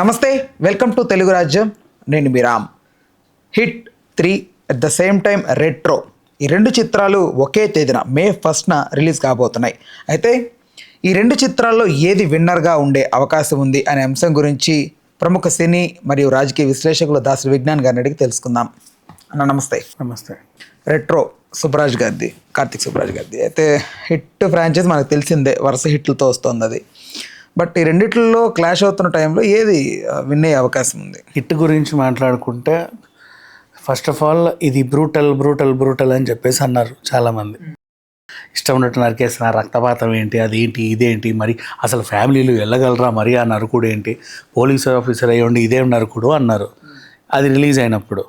నమస్తే, welcome to Telugu Rajyam. నేను మీ Ram. Hit 3 at the same time Retro, ఈ రెండు చిత్రాలు ఒకే తేదీన May 1న రిలీజ్ కాబోతున్నాయి. అయితే ఈ రెండు చిత్రాల్లో ఏది విన్నర్గా ఉండే అవకాశం ఉంది అనే అంశం గురించి ప్రముఖ సినీ మరియు రాజకీయ విశ్లేషకులు దాసరి విజ్ఞాన్ గారిని అడిగి తెలుసుకుందాం. అన్న నమస్తే. నమస్తే. రెట్రో సుబ్బరాజ్ గారిది, కార్తిక్ సుబ్బరాజ్ గారిది. అయితే హిట్ ఫ్రాంచైజ్ మనకు తెలిసిందే, వరుస హిట్లతో వస్తుంది అది. బట్ ఈ రెండిట్లో క్లాష్ అవుతున్న టైంలో ఏది విన్ అయ్యే అవకాశం ఉంది? హిట్ గురించి మాట్లాడుకుంటే ఫస్ట్ ఆఫ్ ఆల్ ఇది బ్రూటల్ అని చెప్పేసి అన్నారు చాలామంది. ఇష్టం ఉన్నట్టు నరికేసిన రక్తపాతం ఏంటి, అది ఏంటి, ఇదేంటి, మరి అసలు ఫ్యామిలీలు వెళ్ళగలరా మరి ఆ నరుకుడు ఏంటి, పోలీస్ ఆఫీసర్ అయ్యండి ఇదేం నరుకుడు అన్నారు అది రిలీజ్ అయినప్పుడు.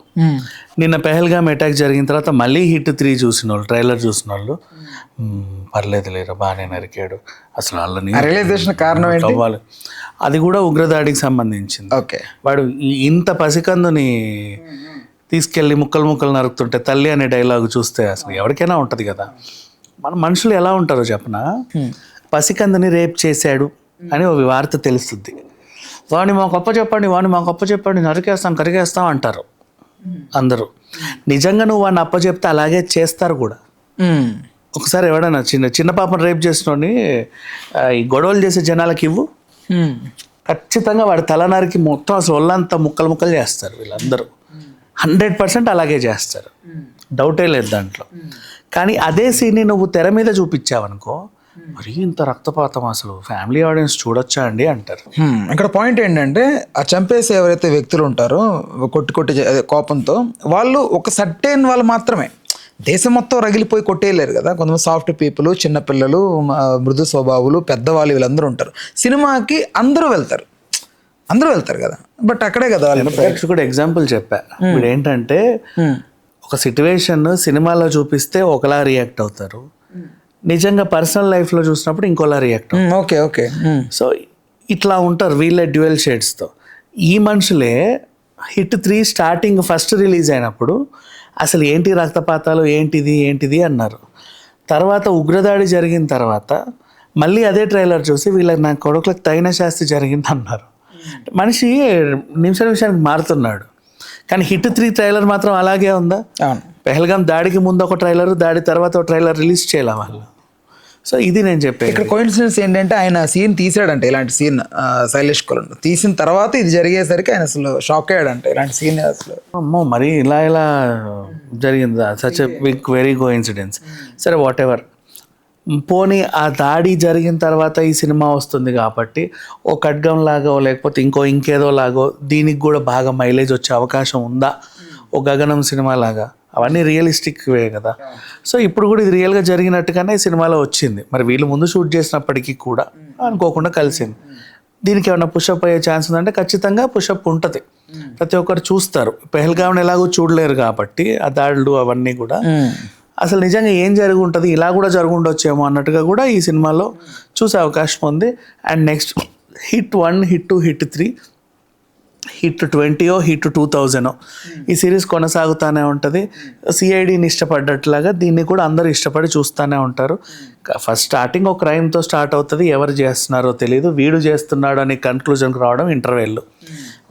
నిన్న పెహల్గామ్ అటాక్ జరిగిన తర్వాత మళ్ళీ హిట్ 3 చూసిన వాళ్ళు, ట్రైలర్ చూసిన వాళ్ళు పర్లేదు లేరా బాగానే నరికాడు, అసలు వాళ్ళని రియలైజేషన్ కారణం అవ్వాలి. అది కూడా ఉగ్రదాడికి సంబంధించింది. ఓకే, వాడు ఇంత పసికందుని తీసుకెళ్ళి ముక్కలు నరుకుతుంటే తల్లి అనే డైలాగ్ చూస్తే అసలు ఎవరికైనా ఉంటుంది కదా, మన మనుషులు ఎలా ఉంటారో చెప్పనా. పసికందుని రేప్ చేశాడు అని ఒక వార్త తెలుస్తుంది, వాడిని మాకు అప్పచెప్పండి నరికేస్తాం కరిగేస్తాం అంటారు అందరూ. నిజంగా నువ్వు వాడిని అప్పచెప్తే అలాగే చేస్తారు కూడా. ఒకసారి ఎవడన్నా చిన్న పాపను రేప్ చేసినోని ఈ గొడవలు చేసే జనాలకి ఇవ్వు, ఖచ్చితంగా వాడి తలనారికి మొత్తం అసలు ఒళ్ళంతా ముక్కలు చేస్తారు వీళ్ళందరూ. 100% అలాగే చేస్తారు, డౌటే లేదు దాంట్లో. కానీ అదే సీన్ని నువ్వు తెర మీద చూపించావనుకో, మరి ఇంత రక్తపాతం అసలు ఫ్యామిలీ ఆడియన్స్ చూడొచ్చా అండి అంటారు. ఇక్కడ పాయింట్ ఏంటంటే, ఆ చంపేసే ఎవరైతే వ్యక్తులు ఉంటారో కొట్టి కోపంతో, వాళ్ళు ఒక సర్టెన్ వాళ్ళు మాత్రమే, దేశం మొత్తం రగిలిపోయి కొట్టేయలేరు కదా. కొంతమంది సాఫ్ట్ పీపుల్, చిన్నపిల్లలు, మృదు స్వభావులు, పెద్దవాళ్ళు వీళ్ళందరూ ఉంటారు. సినిమాకి అందరూ వెళ్తారు కదా. బట్ అక్కడే కదా ప్రేక్షకుడు ఎగ్జాంపుల్ చెప్పా. ఇప్పుడు ఏంటంటే ఒక సిచ్యువేషన్ సినిమాలో చూపిస్తే ఒకలా రియాక్ట్ అవుతారు, నిజంగా పర్సనల్ లైఫ్లో చూసినప్పుడు ఇంకోలా రియాక్ట్ అవుతారు. ఓకే. సో ఇట్లా ఉంటారు వీళ్ళే డ్యూయల్ షేడ్స్తో. ఈ మనుషులే హిట్ 3 స్టార్టింగ్ ఫస్ట్ రిలీజ్ అయినప్పుడు అసలు ఏంటి రక్తపాతాలు ఏంటిది అన్నారు. తర్వాత ఉగ్రదాడి జరిగిన తర్వాత మళ్ళీ అదే ట్రైలర్ చూసి వీళ్ళకి నా కొడుకులకు తగిన శాస్తి జరిగింది అన్నారు. మనిషి నిమిషానికి మారుతున్నాడు. కానీ హిట్ 3 ట్రైలర్ మాత్రం అలాగే ఉందా? పెహల్గామ్ దాడికి ముందు ఒక ట్రైలర్, దాడి తర్వాత ఒక ట్రైలర్ రిలీజ్ చేయాలి వాళ్ళు. సో ఇది నేను చెప్పాను. ఇక్కడ కోయిన్సిడెన్స్ ఏంటంటే, ఆయన సీన్ తీసాడంటే, ఇలాంటి సీన్ శైలేష్ కొలన్ తీసిన తర్వాత ఇది జరిగేసరికి ఆయన అసలు షాక్ అయ్యాడంటే, ఇలాంటి సీన్ అసలు అమ్మో మరి ఇలా జరిగిందా, such a big very coincidence. సరే వాట్ ఎవర్, పోనీ ఆ దాడి జరిగిన తర్వాత ఈ సినిమా వస్తుంది కాబట్టి ఓ ఖడ్గం లాగో లేకపోతే ఇంకేదో లాగో దీనికి కూడా బాగా మైలేజ్ వచ్చే అవకాశం ఉందా, ఓ గగనం సినిమా లాగా, అవన్నీ రియలిస్టిక్ వే కదా. సో ఇప్పుడు కూడా ఇది రియల్గా జరిగినట్టుగానే సినిమాలో వచ్చింది. మరి వీళ్ళు ముందు షూట్ చేసినప్పటికీ కూడా అనుకోకుండా కలిసింది. దీనికి ఏమైనా పుషప్ అయ్యే ఛాన్స్ ఉందంటే ఖచ్చితంగా పుషప్ ఉంటుంది, ప్రతి ఒక్కరు చూస్తారు. పెహల్గామ్ని ఎలాగో చూడలేరు కాబట్టి ఆ దాడులు అవన్నీ కూడా అసలు నిజంగా ఏం జరిగి ఉంటుంది, ఇలా కూడా జరుగుండొచ్చేమో అన్నట్టుగా కూడా ఈ సినిమాలో చూసే అవకాశం ఉంది. And next hit 1, hit 2, hit 3, hit 20 hit 2000 ఈ సిరీస్ కొనసాగుతూనే ఉంటుంది. సిఐడిని ఇష్టపడ్డట్లాగా దీన్ని కూడా అందరూ ఇష్టపడి చూస్తూనే ఉంటారు. ఫస్ట్ స్టార్టింగ్ ఒక క్రైమ్తో స్టార్ట్ అవుతుంది, ఎవరు చేస్తున్నారో తెలియదు, వీడు చేస్తున్నాడు అని కన్క్లూజన్కి రావడం ఇంటర్వెల్,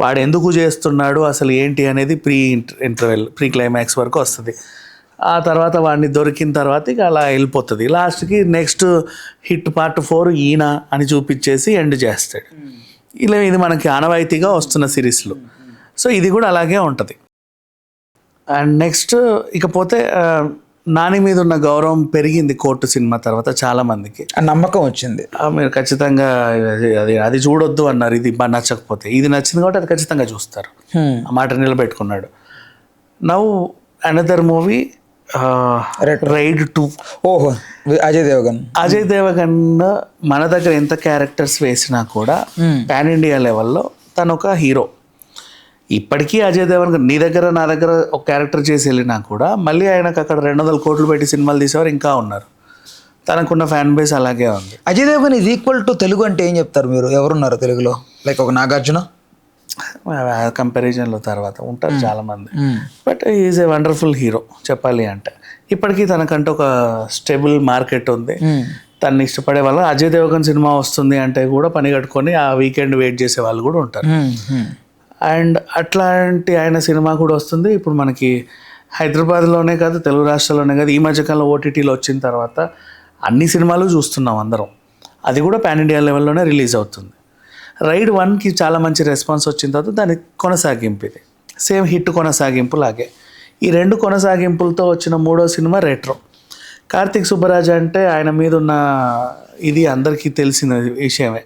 వాడు ఎందుకు చేస్తున్నాడు అసలు ఏంటి అనేది ప్రీ క్లైమాక్స్ వరకు వస్తుంది. ఆ తర్వాత వాడిని దొరికిన తర్వాత ఇక అలా వెళ్ళిపోతుంది. లాస్ట్కి నెక్స్ట్ హిట్ పార్ట్ 4 ఈయన అని చూపించేసి ఎండ్ చేస్తాడు. ఇలా ఇది మనకి ఆనవాయితీగా వస్తున్న సిరీస్లో. సో ఇది కూడా అలాగే ఉంటుంది. అండ్ నెక్స్ట్ ఇకపోతే నాని మీద ఉన్న గౌరవం పెరిగింది కోర్టు సినిమా తర్వాత చాలామందికి, నమ్మకం వచ్చింది. మీరు ఖచ్చితంగా అది చూడొద్దు అన్నారు, ఇది నచ్చకపోతే. ఇది నచ్చింది కాబట్టి అది ఖచ్చితంగా చూస్తారు, ఆ మాట నిలబెట్టుకున్నాడు. Now another movie Raid 2. ఓహో, అజయ్ దేవగన్ మన దగ్గర ఎంత క్యారెక్టర్స్ వేసినా కూడా పాన్ ఇండియా లెవెల్లో తను ఒక హీరో. ఇప్పటికీ అజయ్ దేవగన్ నీ దగ్గర నా దగ్గర ఒక క్యారెక్టర్ చేసి వెళ్ళినా కూడా మళ్ళీ ఆయనకు అక్కడ 200 కోట్లు పెట్టి సినిమాలు తీసేవారు ఇంకా ఉన్నారు. తనకున్న ఫ్యాన్ బేస్ అలాగే ఉంది. Ajay Devgan is equal to Telugu అంటే ఏం చెప్తారు మీరు? ఎవరున్నారు తెలుగులో? లైక్ ఒక నాగార్జున కంపారిజన్లో తర్వాత ఉంటారు చాలామంది, but is a wonderful hero చెప్పాలి అంటే. ఇప్పటికీ తనకంటే ఒక స్టేబుల్ మార్కెట్ ఉంది, తను ఇష్టపడే వాళ్ళు. అజయ్ దేవగన్ సినిమా వస్తుంది అంటే కూడా పని కట్టుకొని ఆ వీకెండ్ వెయిట్ చేసే వాళ్ళు కూడా ఉంటారు. అండ్ అట్లాంటి ఆయన సినిమా కూడా వస్తుంది ఇప్పుడు మనకి హైదరాబాద్లోనే కాదు, తెలుగు రాష్ట్రాల్లోనే కాదు, ఈ మధ్యకాలంలో ఓటీటీలో వచ్చిన తర్వాత అన్ని సినిమాలు చూస్తున్నాం అందరం. అది కూడా పాన్ ఇండియా లెవెల్లోనే రిలీజ్ అవుతుంది. రైడ్ 1కి చాలా మంచి రెస్పాన్స్ వచ్చిన తర్వాత దాని కొనసాగింపు ఇది, సేమ్ హిట్ కొనసాగింపు లాగే. ఈ 2 కొనసాగింపులతో వచ్చిన 3వ సినిమా రెట్రో. కార్తిక్ సుబ్బరాజ్ అంటే ఆయన మీద ఉన్న ఇది అందరికీ తెలిసిన విషయమే.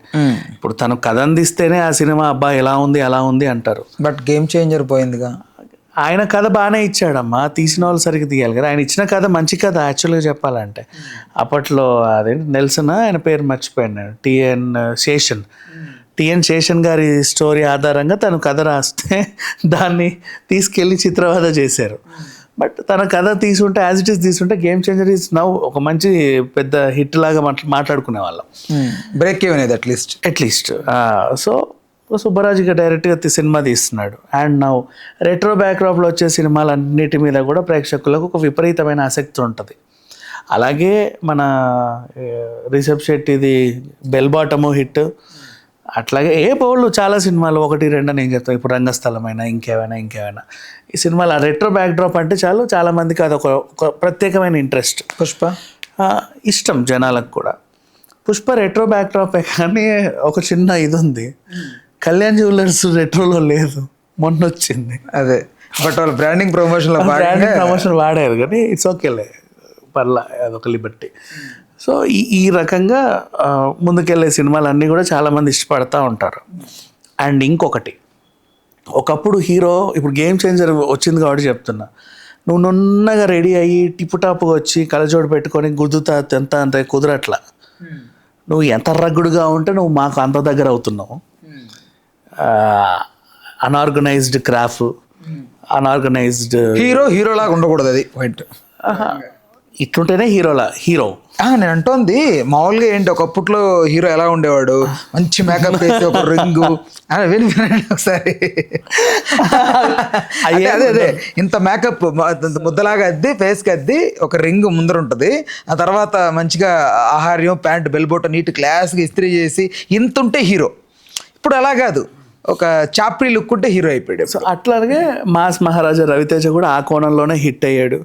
ఇప్పుడు తను కథ అందిస్తేనే ఆ సినిమా అబ్బా ఎలా ఉంది అలా ఉంది అంటారు. బట్ గేమ్ చేంజర్ పోయిందిగా. ఆయన కథ బాగానే ఇచ్చాడమ్మా, తీసిన వాళ్ళు సరిగ్గా తీయాలి కదా. ఆయన ఇచ్చిన కథ మంచి కథ యాక్చువల్గా చెప్పాలంటే. అప్పట్లో అదేంటి నెల్సన్, ఆయన పేరు మర్చిపోయాను, టిఎన్ శేషన్ గారి స్టోరీ ఆధారంగా తను కథ రాస్తే దాన్ని తీసుకెళ్ళి చిత్రవద చేశారు. బట్ తన కథ తీసుంటే యాజ్ ఇట్ ఈస్ తీసుంటే గేమ్ చేంజర్ ఈజ్ నౌ ఒక మంచి పెద్ద హిట్ లాగా మాట్లాడుకునే వాళ్ళం. బ్రేక్ ఈవెన్ ఇది అట్లీస్ట్. సో సుబ్బరాజుగా డైరెక్ట్గా సినిమా తీస్తున్నాడు. అండ్ నౌ రెట్రో బ్యాక్డ్రాప్లో వచ్చే సినిమాలన్నిటి మీద కూడా ప్రేక్షకులకు ఒక విపరీతమైన ఆసక్తి ఉంటుంది. అలాగే మన రిషబ్ శెట్టిది బెల్ బాటము హిట్, అట్లాగే పౌళ్ళు చాలా సినిమాలు 1, 2 నేను చెప్తాను. ఇప్పుడు రంగస్థలమైనా ఇంకేమైనా ఈ సినిమాలు రెట్రో బ్యాక్డ్రాప్ అంటే చాలా మందికి అది ఒక ప్రత్యేకమైన ఇంట్రెస్ట్. పుష్ప ఇష్టం జనాలకు కూడా. పుష్ప రెట్రో బ్యాక్డ్రాపే కానీ ఒక చిన్న ఇది ఉంది, కళ్యాణ్ జ్యువెలర్స్ రెట్రోలో లేదు, మొన్న వచ్చింది అదే. బట్ వాళ్ళు బ్రాండింగ్ ప్రమోషన్ వాడారు కానీ ఇట్స్ ఓకేలే, పర్లా, అదొక లిబర్టీ. సో ఈ రకంగా ముందుకెళ్ళే సినిమాలు అన్నీ కూడా చాలామంది ఇష్టపడతా ఉంటారు. అండ్ ఇంకొకటి, ఒకప్పుడు హీరో, ఇప్పుడు గేమ్ చేంజర్ వచ్చింది కాబట్టి చెప్తున్నా, నువ్వు నున్నగా రెడీ అయ్యి టిప్పుటాపుగా వచ్చి కళ్ళజోడు పెట్టుకొని గుద్దుతా అంత కుదరట్లా. నువ్వు ఎంత రగ్గుడుగా ఉంటే నువ్వు మాకు అంత దగ్గర అవుతున్నావు. అన్ఆర్గనైజ్డ్ క్రాఫ్, అన్ఆర్గనైజ్డ్ హీరోలాగా ఉండకూడదు. అది పాయింట్. ఇట్లుంటేనే హీరో. నేను అంటోంది మామూలుగా ఏంటి, ఒకప్పట్లో హీరో ఎలా ఉండేవాడు, మంచి మేకప్ వేసి ఒక రింగు వినండి ఒకసారి, అదే ఇంత మేకప్ ముద్దలాగా అద్ది ఫేస్కి అద్ది ఒక రింగ్ ముందర ఉంటుంది. ఆ తర్వాత మంచిగా ఆహార్యం, ప్యాంట్, బెల్బోట నీట్ క్లాస్గా ఇస్త్రీ చేసి ఇంత ఉంటే హీరో. ఇప్పుడు అలా కాదు, ఒక చాప్రీ లుక్ ఉంటే హీరో అయిపోయాడు. సో అట్లాగే మాస్ మహారాజా రవితేజ కూడా ఆ కోణంలోనే హిట్ అయ్యాడు.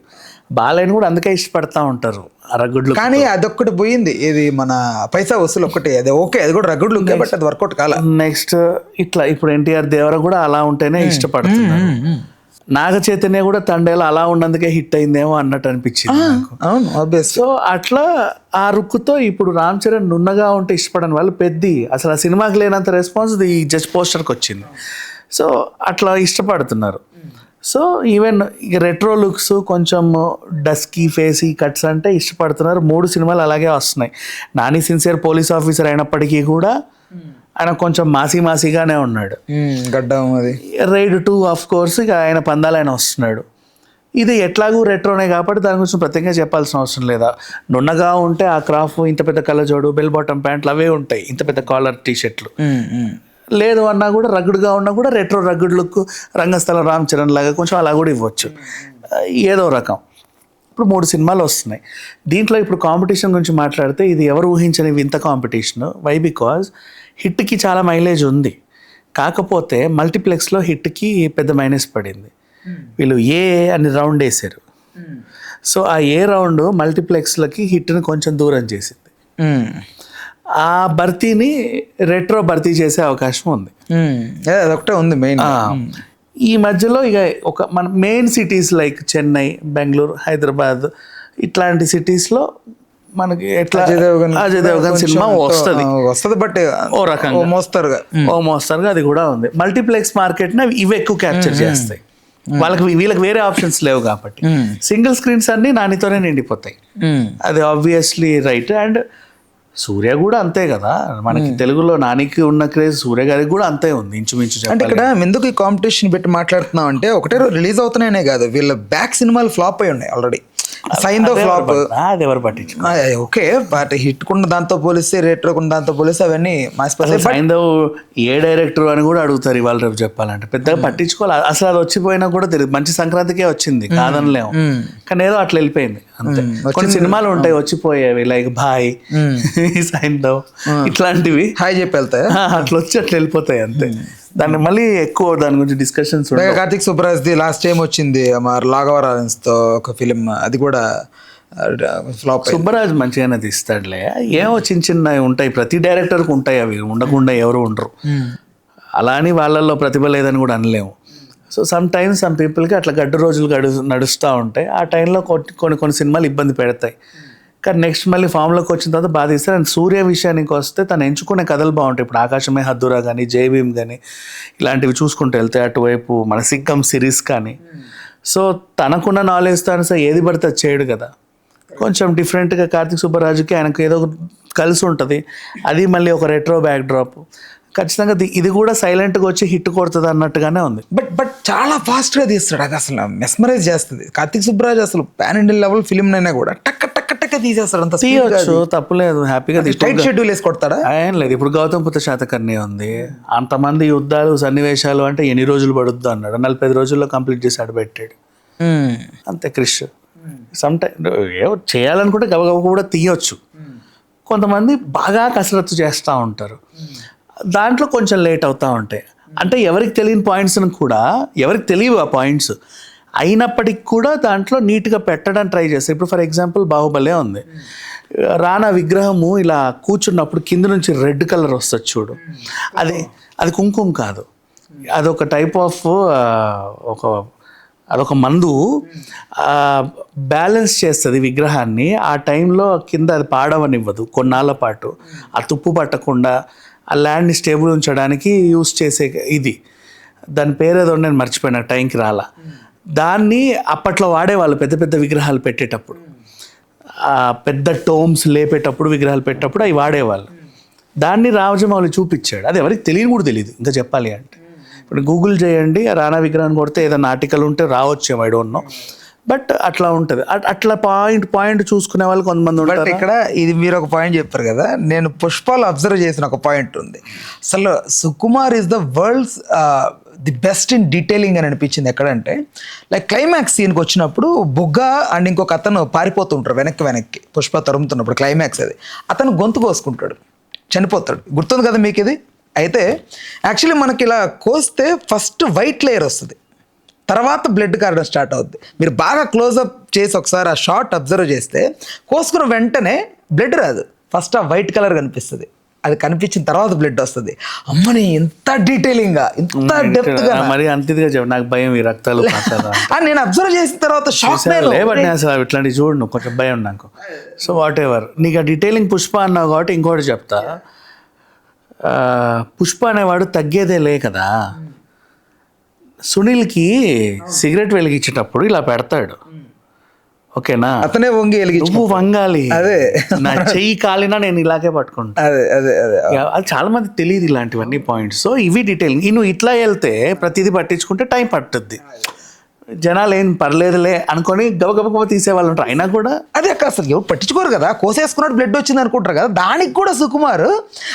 బాలయ్యని కూడా అందుకే ఇష్టపడతా ఉంటారు రగ్గుడ్లు. కానీ అదొక్కటి పోయింది, ఇది మన పైసా వసూలు ఒక్కటి. అది ఓకే, అది కూడా రగ్గుడ్లు లుక్, బట్ అది వర్కౌట్ కాల. నెక్స్ట్ ఇట్లా ఇప్పుడు ఎన్టీఆర్ దేవర కూడా అలా ఉంటేనే ఇష్టపడుతున్నారు. నాగ చైతన్య కూడా తండేలా అలా ఉన్నందుకే హిట్ అయిందేమో అన్నట్టు అనిపించింది. సో అట్లా ఆ రుక్కుతో ఇప్పుడు రామ్ చరణ్ నున్నగా ఉంటే ఇష్టపడని వాళ్ళు పెద్ది, అసలు ఆ సినిమాకి లేనంత రెస్పాన్స్ ఈ జస్ట్ పోస్టర్కి వచ్చింది. సో అట్లా ఇష్టపడుతున్నారు. సో ఈవెన్ ఇక రెట్రో లుక్స్, కొంచెం డస్కీ ఫేసీ కట్స్ అంటే ఇష్టపడుతున్నారు. 3 సినిమాలు అలాగే వస్తున్నాయి. నాని సిన్సియర్ పోలీస్ ఆఫీసర్ అయినప్పటికీ కూడా ఆయన కొంచెం మాసీగానే ఉన్నాడు. గడ్డం అది. రైడ్ 2 ఆఫ్ కోర్స్ ఇక ఆయన పందాలు ఆయన వస్తున్నాడు. ఇది ఎట్లాగూ రెట్రోనే కాబట్టి దాని గురించి ప్రత్యేకంగా చెప్పాల్సిన అవసరం లేదా. నున్నగా ఉంటే ఆ క్రాఫ్, ఇంత పెద్ద కళ్ళజోడు, బెల్ బాటమ్ ప్యాంట్లు అవే ఉంటాయి, ఇంత పెద్ద కాలర్ టీషర్ట్లు. లేదు అన్నా కూడా రగ్గుడుగా ఉన్నా కూడా రెట్రో రగ్గుడు లుక్, రంగస్థలం రామ్ చరణ్ లాగా కొంచెం అలా కూడా ఇవ్వచ్చు, ఏదో రకం. ఇప్పుడు 3 సినిమాలు వస్తున్నాయి. దీంట్లో ఇప్పుడు కాంపిటీషన్ గురించి మాట్లాడితే ఇది ఎవరు ఊహించని వింత కాంపిటీషన్. వై? బికాజ్ హిట్కి చాలా మైలేజ్ ఉంది, కాకపోతే మల్టీప్లెక్స్లో హిట్కి పెద్ద మైనస్ పడింది. వీళ్ళు అని రౌండ్ వేసారు. సో ఆ రౌండ్ మల్టీప్లెక్స్లకి హిట్ని కొంచెం దూరం చేసింది. ఆ భర్తీని రెట్రో భర్తీ చేసే అవకాశం ఉంది. అదొకటే ఉంది మెయిన్. ఈ మధ్యలో ఇక మన main cities like Chennai, Bengaluru, Hyderabad ఇట్లాంటి సిటీస్లో మనకి ఎట్లా అజయ్ దేవగన్ సినిమా వస్తుంది, బట్ ఓ రకంగా మోస్తరుగా అది కూడా ఉంది. మల్టీప్లెక్స్ మార్కెట్ని ఇవి ఎక్కువ క్యాప్చర్ చేస్తాయి. వీళ్ళకి వేరే ఆప్షన్స్ లేవు కాబట్టి సింగిల్ స్క్రీన్స్ అన్ని నానితోనే నిండిపోతాయి. అది ఆబ్వియస్లీ రైట్. అండ్ సూర్య కూడా అంతే కదా, మనకి తెలుగులో నానికి ఉన్న క్రేజ్ సూర్య గారికి కూడా అంతే ఉంది ఇంచుమించు. అంటే ఇక్కడ ఎందుకు ఈ కాంపిటీషన్ పెట్టి మాట్లాడుతున్నాం అంటే, ఒకటే రోజు రిలీజ్ అవుతున్నాయనే కాదు, వీళ్ళ బ్యాక్ సినిమాలు ఫ్లాప్ అయి ఉన్నాయి ఆల్రెడీ. సైందో ఫ్లాప్. అది ఎవరు పట్టించుకో. ఓకే, బట్ హిట్ కున్న దాంతో పోలిస్తే రెట్రోకున్న దాంతో పోలిస్తే అవన్నీ మాసిపోతాయి. సైందవ్ ఏ డైరెక్టర్ అని కూడా అడుగుతారు ఇవాళ రేపు చెప్పాలంటే. పెద్దగా పట్టించుకోవాలి. అసలు అది వచ్చిపోయినా కూడా తెలియదు. మంచి సంక్రాంతికే వచ్చింది కాదనలేము, కానీ ఏదో అట్లా వెళ్ళిపోయింది అంతే. కొన్ని సినిమాలు ఉంటాయి వచ్చిపోయేవి, లైక్ భాయ్, సైందవ్ ఇట్లాంటివి హాయ్ చెప్పి వెళ్తాయి, అట్లా వచ్చి అట్లా వెళ్ళిపోతాయి అంతే. దాన్ని మళ్ళీ ఎక్కువ దాని గురించి discussions. Karthik Subbaraj the last time వచ్చింది రాఘవ లారెన్స్ తో ఒక ఫిలిం, అది కూడా ఫ్లాప్. సుబ్బరాజ్ మంచిగానే తీస్తాడులే. ఏమో చిన్న చిన్నవి ఉంటాయి, ప్రతి డైరెక్టర్కి ఉంటాయి, అవి ఉండకుండా ఎవరు ఉండరు. అలా అని వాళ్ళల్లో ప్రతిభ లేదని కూడా అనలేము. సో సమ్ టైమ్స్ సమ్ పీపుల్కి అట్లా గడ్డు రోజులు నడుస్తూ ఉంటాయి. ఆ టైంలో కొన్ని సినిమాలు ఇబ్బంది పెడతాయి, కానీ నెక్స్ట్ మళ్ళీ ఫామ్లోకి వచ్చిన తర్వాత బాధ ఇస్తారు. అండ్ సూర్య విషయానికి వస్తే తను ఎంచుకునే కథలు బాగుంటాయి. ఇప్పుడు ఆకాశమే హద్దురా కానీ, జై భీమ్ కానీ ఇలాంటివి చూసుకుంటూ వెళ్తే అటువైపు మన సిక్కం సిరీస్ కానీ. సో తనకున్న నాలెడ్జ్ తాను ఏది పడితే అది చేయడు కదా. కొంచెం డిఫరెంట్గా కార్తిక్ సుబ్బరాజుకి ఆయనకు ఏదో కలిసి ఉంటుంది. అది మళ్ళీ ఒక రెట్రో బ్యాక్ డ్రాప్. ఖచ్చితంగా ఇది కూడా సైలెంట్గా వచ్చి హిట్ కొడుతుంది అన్నట్టుగానే ఉంది. బట్ చాలా ఫాస్ట్గా తీస్తాడు. అది అసలు మెస్మరైజ్ చేస్తుంది. కార్తిక్ సుబ్బరాజ్ అసలు పాన్ ఇండియన్ లెవెల్ ఫిలిం అయినా కూడా టక్ టక్ టక్ తీసేస్తాడు. అంత తీయొచ్చు, తప్పులేదు. హ్యాపీగా టైట్ షెడ్యూల్ వేసి కొడతాడా? ఏం లేదు. ఇప్పుడు గౌతమ్ పుత్ర శాతకర్ణి ఉంది, అంతమంది యుద్ధాలు సన్నివేశాలు అంటే ఎన్ని రోజులు పడుద్దు అన్నాడు. 45 రోజుల్లో కంప్లీట్ చేసి అడబెట్టాడు అంతే. క్రిష్ సమ్ టైమ్ ఏమో చేయాలనుకుంటే గబగబ కూడా తీయొచ్చు. కొంతమంది బాగా కసరత్తు చేస్తూ ఉంటారు, దాంట్లో కొంచెం లేట్ అవుతూ ఉంటాయి. అంటే ఎవరికి తెలియని పాయింట్స్ని కూడా, ఎవరికి తెలియవు ఆ పాయింట్స్ అయినప్పటికి కూడా దాంట్లో నీట్గా పెట్టడానికి ట్రై చేస్తారు. ఇప్పుడు ఫర్ ఎగ్జాంపుల్ బాహుబలే ఉంది, రానా విగ్రహము ఇలా కూర్చున్నప్పుడు కింద నుంచి రెడ్ కలర్ వస్తుంది చూడు, అది కుంకుమ కాదు, అదొక టైప్ ఆఫ్ అదొక మందు బ్యాలెన్స్ చేస్తుంది విగ్రహాన్ని. ఆ టైంలో కింద అది పాడవనివ్వదు కొన్నాళ్ళ పాటు. ఆ తుప్పు పట్టకుండా ఆ ల్యాండ్ని స్టేబుల్ ఉంచడానికి యూస్ చేసే ఇది, దాని పేరేదో నేను మర్చిపోయినా, టైంకి రాలా. దాన్ని అప్పట్లో వాడేవాళ్ళు పెద్ద పెద్ద విగ్రహాలు పెట్టేటప్పుడు, పెద్ద టోమ్స్ లేపేటప్పుడు, విగ్రహాలు పెట్టేటప్పుడు అవి వాడేవాళ్ళు. దాన్ని రాజమౌళి చూపించాడు. అది ఎవరికి తెలియని కూడా తెలియదు ఇంకా చెప్పాలి అంటే. ఇప్పుడు గూగుల్ చేయండి, రానా విగ్రహాన్ని కొడితే ఏదైనా ఆర్టికల్ ఉంటే రావచ్చేమో, ఐ డోంట్ నో. బట్ అట్లా ఉంటుంది. అట్లా పాయింట్ చూసుకునే వాళ్ళు కొంతమంది ఉంటారు. ఇక్కడ ఇది మీరు ఒక పాయింట్ చెప్పారు కదా, నేను పుష్పాలు అబ్జర్వ్ చేసిన ఒక పాయింట్ ఉంది. అసలు Sukumar is the world's the best in detailing అని అనిపించింది. ఎక్కడంటే లైక్ క్లైమాక్స్ సీన్కి వచ్చినప్పుడు బుగ్గ అండ్ ఇంకొక అతను పారిపోతుంటారు వెనక్కి పుష్ప తరుముతున్నప్పుడు. క్లైమాక్స్ అది, అతను గొంతు కోసుకుంటాడు, చనిపోతాడు. గుర్తుంది కదా మీకు ఇది? అయితే యాక్చువల్లీ మనకి ఇలా కోస్తే ఫస్ట్ వైట్ లేయర్ వస్తుంది, తర్వాత బ్లడ్ కారడం స్టార్ట్ అవుద్ది. మీరు బాగా క్లోజ్అప్ చేసి ఒకసారి ఆ షార్ట్ అబ్జర్వ్ చేస్తే కోసుకున్న వెంటనే బ్లడ్ రాదు, ఫస్ట్ ఆ వైట్ కలర్ కనిపిస్తుంది. అది కనిపించిన తర్వాత బ్లడ్ వస్తుంది. అమ్మని ఎంత డీటెయిలింగ్గా, ఇంత డెప్త్గా, మరి అంతగా నాకు భయం ఈ రక్తాలు నేను అబ్జర్వ్ చేసిన తర్వాత షాక్. అసలు ఇట్లాంటివి చూడు, కొంచెం భయం నాకు. సో వాట్ ఎవర్, నీకు ఆ డీటెయిలింగ్ పుష్ప అన్నావు కాబట్టి ఇంకోటి చెప్తా. పుష్ప అనేవాడు తగ్గేదే లే కదా. సునీల్కి సిగరెట్ వెలిగించేటప్పుడు ఇలా పెడతాడు, ఓకేనా? అతనే వంగి నువ్వు వంగాలి, అదే నా చెయ్యి కాలినా నేను ఇలాగే పట్టుకుంటా. అది చాలా మంది తెలియదు ఇలాంటివన్నీ పాయింట్స్. సో ఇవి డీటెయిలింగ్. నువ్వు ఇట్లా వెళ్తే ప్రతిదీ పట్టించుకుంటే టైం పట్టుద్ది. జనాలు ఏం పర్లేదులే అనుకొని గబగబ తీసేవాళ్ళు ఉంటారు. అయినా కూడా అదే అసలు ఎవరు పట్టించుకోరు కదా. కోసేసుకున్నట్టు బ్లడ్ వచ్చింది అనుకుంటారు కదా. దానికి కూడా సుకుమార్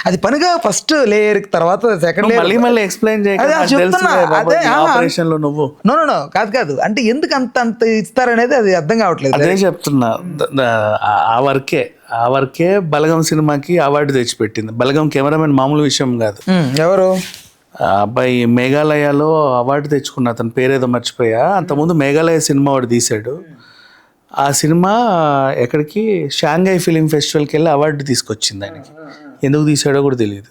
అది పనిగా ఫస్ట్ లేయర్ తర్వాత సెకండ్ లేయర్ మళ్ళీ ఎక్స్ప్లెయిన్ చేయాలి. నువ్వు నో కాదు అంటే ఎందుకు అంత ఇస్తారనేది అది అర్థం కావట్లేదు. అదే చెప్తున్నా. ఆ వర్కే బలగం సినిమాకి అవార్డు తెచ్చిపెట్టింది. బలగం కెమెరామెన్ మామూలు విషయం కాదు. ఎవరు అబ్బాయి మేఘాలయలో అవార్డు తెచ్చుకున్న అతని పేరేదో మర్చిపోయా. అంతకుముందు మేఘాలయ సినిమా వాడు తీశాడు. ఆ సినిమా ఎక్కడికి షాంఘై ఫిలిం ఫెస్టివల్కి వెళ్ళి అవార్డు తీసుకొచ్చింది ఆయనకి. ఎందుకు తీసాడో కూడా తెలియదు.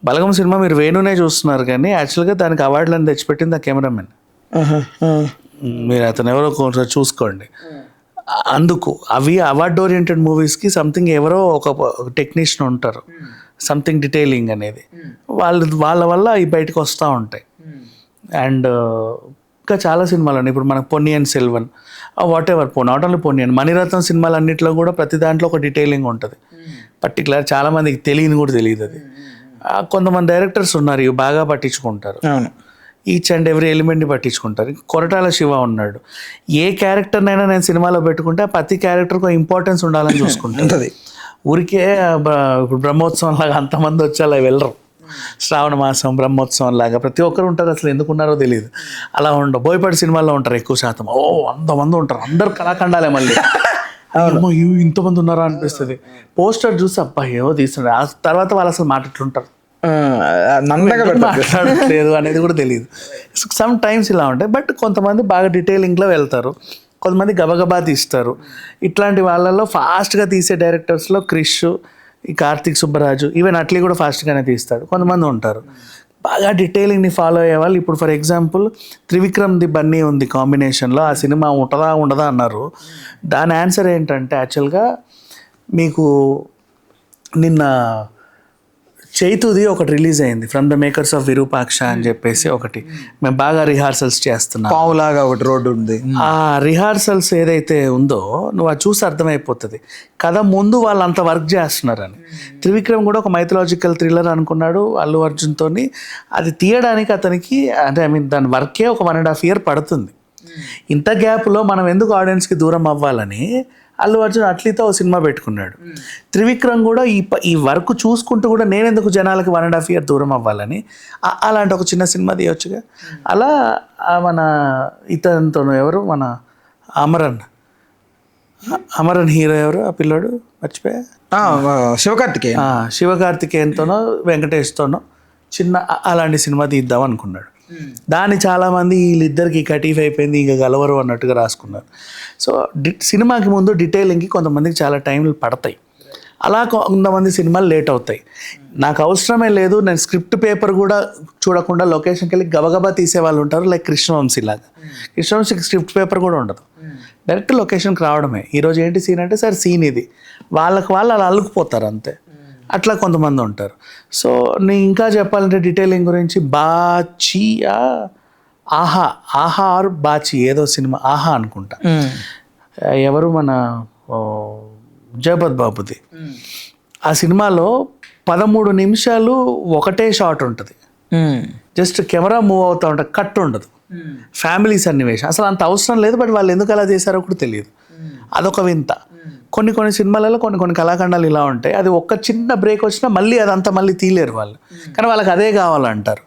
బలగం సినిమా మీరు వేణునే చూస్తున్నారు కానీ యాక్చువల్గా దానికి అవార్డులను తెచ్చిపెట్టింది ఆ కెమెరామెన్. మీరు అతను ఎవరో కొంచెం చూసుకోండి. అందుకు అవి అవార్డు ఓరియంటెడ్ మూవీస్కి సంథింగ్ ఎవరో ఒక టెక్నీషియన్ ఉంటారు, సంథింగ్ డీటెయిలింగ్ అనేది వాళ్ళ వల్ల ఈ బయటకు వస్తూ ఉంటాయి. అండ్ ఇంకా చాలా సినిమాలు ఉన్నాయి. ఇప్పుడు మనకు Ponniyin Selvan, whatever, not only Ponniyin, Mani Ratnam సినిమాలు అన్నింటిలో కూడా ప్రతి దాంట్లో ఒక డీటెయిలింగ్ ఉంటుంది. పర్టికులర్ చాలామందికి తెలియని కూడా తెలియదు అది. కొంతమంది డైరెక్టర్స్ ఉన్నారు ఇవి బాగా పట్టించుకుంటారు. ఈచ్ అండ్ ఎవ్రీ ఎలిమెంట్ని పట్టించుకుంటారు. కొరటాల శివ ఉన్నాడు, ఏ క్యారెక్టర్నైనా నేను సినిమాలో పెట్టుకుంటే ప్రతి క్యారెక్టర్కి ఇంపార్టెన్స్ ఉండాలని చూసుకుంటుంది. ఊరికే ఇప్పుడు బ్రహ్మోత్సవం లాగా అంతమంది వచ్చి అలా వెళ్ళరు. శ్రావణ మాసం బ్రహ్మోత్సవం లాగా ప్రతి ఒక్కరు ఉంటారు, అసలు ఎందుకు ఉన్నారో తెలియదు. అలా ఉండవు. బోయపాటి సినిమాల్లో ఉంటారు ఎక్కువ శాతం. అంతమంది ఉంటారు, అందరు కళాఖండాలే. మళ్ళీ ఇంతమంది ఉన్నారా అనిపిస్తుంది. పోస్టర్ చూసి అబ్బా ఏవో తీస్తున్నారు, ఆ తర్వాత వాళ్ళు అసలు మాట్లాడుతుంటారు, మాట్లాడట్లేదు అనేది కూడా తెలియదు. సమ్ టైమ్స్ ఇలా ఉంటాయి. బట్ కొంతమంది బాగా డీటెయిలింగ్లో వెళ్తారు, కొంతమంది గబగబా తీస్తారు. ఇట్లాంటి వాళ్ళల్లో ఫాస్ట్గా తీసే డైరెక్టర్స్లో క్రిష్, ఈ కార్తిక్ సుబ్బరాజు, ఈవెన్ అట్లీ కూడా ఫాస్ట్గానే తీస్తాడు. కొంతమంది ఉంటారు బాగా డీటెయిలింగ్ని ఫాలో అయ్యే వాళ్ళు. ఇప్పుడు for example Trivikram the Bunny ఉంది కాంబినేషన్లో, ఆ సినిమా ఉండదా అన్నారు. దాని ఆన్సర్ ఏంటంటే యాక్చువల్గా మీకు నిన్న చైతుది ఒకటి రిలీజ్ అయింది, from the makers of Virupaksha అని చెప్పేసి ఒకటి. మేము బాగా రిహార్సల్స్ చేస్తున్నాం, పావులాగా ఒకటి రోడ్డు ఉంది. ఆ రిహార్సల్స్ ఏదైతే ఉందో నువ్వు అది చూసి అర్థమైపోతుంది కథ ముందు వాళ్ళు అంత వర్క్ చేస్తున్నారని. త్రివిక్రమ్ కూడా ఒక మైథలాజికల్ థ్రిల్లర్ అనుకున్నాడు అల్లు అర్జున్తోని. అది తీయడానికి అతనికి అంటే దాని వర్కే ఒక 1.5 year పడుతుంది. ఇంత గ్యాప్లో మనం ఎందుకు ఆడియన్స్కి దూరం అవ్వాలని అల్లు అర్జున్ అట్లీతో ఒక సినిమా పెట్టుకున్నాడు. త్రివిక్రమ్ కూడా ఈ వర్క్ చూసుకుంటూ కూడా నేనెందుకు జనాలకి 1.5 year దూరం అవ్వాలని అలాంటి ఒక చిన్న సినిమా తీయొచ్చుగా. అలా మన ఇతనితోనూ ఎవరు మన అమరన్ హీరో ఎవరు ఆ పిల్లోడు మర్చిపోయా, శివకార్తికేయన్తోనో వెంకటేష్తోనో చిన్న అలాంటి సినిమా తీద్దాం అనుకున్నాడు. దాన్ని చాలామంది వీళ్ళిద్దరికి కటీఫ్ అయిపోయింది, ఇక గలవరు అన్నట్టుగా రాసుకున్నారు. సో సినిమాకి ముందు డీటెయిలింగ్కి కొంతమందికి చాలా టైంలు పడతాయి, అలా కొంతమంది సినిమాలు లేట్ అవుతాయి. నాకు అవసరమే లేదు, నేను స్క్రిప్ట్ పేపర్ కూడా చూడకుండా లొకేషన్కి వెళ్ళి గబగబా తీసే వాళ్ళు ఉంటారు, లైక్ కృష్ణవంశీ లాగా. కృష్ణవంశీకి స్క్రిప్ట్ పేపర్ కూడా ఉండదు, డైరెక్ట్ లొకేషన్కి రావడమే. ఈరోజు ఏంటి సీన్ అంటే సార్ సీన్ ఇది, వాళ్ళు అలా అల్లుకుపోతారు అంతే. అట్లా కొంతమంది ఉంటారు. సో నేను ఇంకా చెప్పాలంటే డీటెయిలింగ్ గురించి బాచియా ఆహా ఆర్ బాచి ఏదో సినిమా ఆహా అనుకుంటా, ఎవరు మన జగపత్ బాబుది. ఆ సినిమాలో 13 నిమిషాలు ఒకటే షాట్ ఉంటుంది, జస్ట్ కెమెరా మూవ్ అవుతూ ఉంటుంది, కట్ ఉండదు, ఫ్యామిలీ సన్నివేశం. అసలు అంత అవసరం లేదు, బట్ వాళ్ళు ఎందుకు అలా చేశారో కూడా తెలియదు. అదొక వింత. కొన్ని సినిమాలలో కొన్ని కళాఖండాలు ఇలా ఉంటాయి, అది ఒక్క చిన్న బ్రేక్ వచ్చినా మళ్ళీ అదంతా మళ్ళీ తీయలేరు వాళ్ళు, కానీ వాళ్ళకి అదే కావాలంటారు.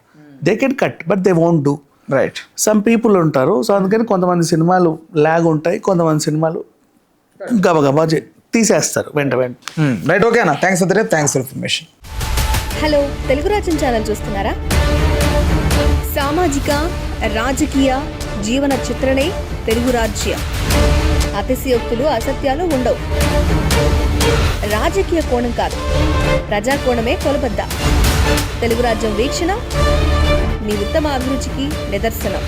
They can cut but they won't do. Right. Some people ఉంటారు. సో అందుకని కొంతమంది సినిమాలు ల్యాగ్ ఉంటాయి, కొంతమంది సినిమాలు గబగబా తీసేస్తారు వెంట. రైట్, ఓకేనా? Thanks for information. Hello, Telugu రాజ్యం ఛానల్ చూస్తున్నారా? సామాజిక రాజకీయ జీవన చిత్రణే తెలుగు రాజ్యం. అతిశయోక్తులు అసత్యాలు ఉండవు. రాజకీయ కోణం కాదు, ప్రజా కోణమే కొలబద్ద. తెలుగు రాజ్యం వీక్షణ మీ ఉత్తమ అభిరుచికి నిదర్శనం.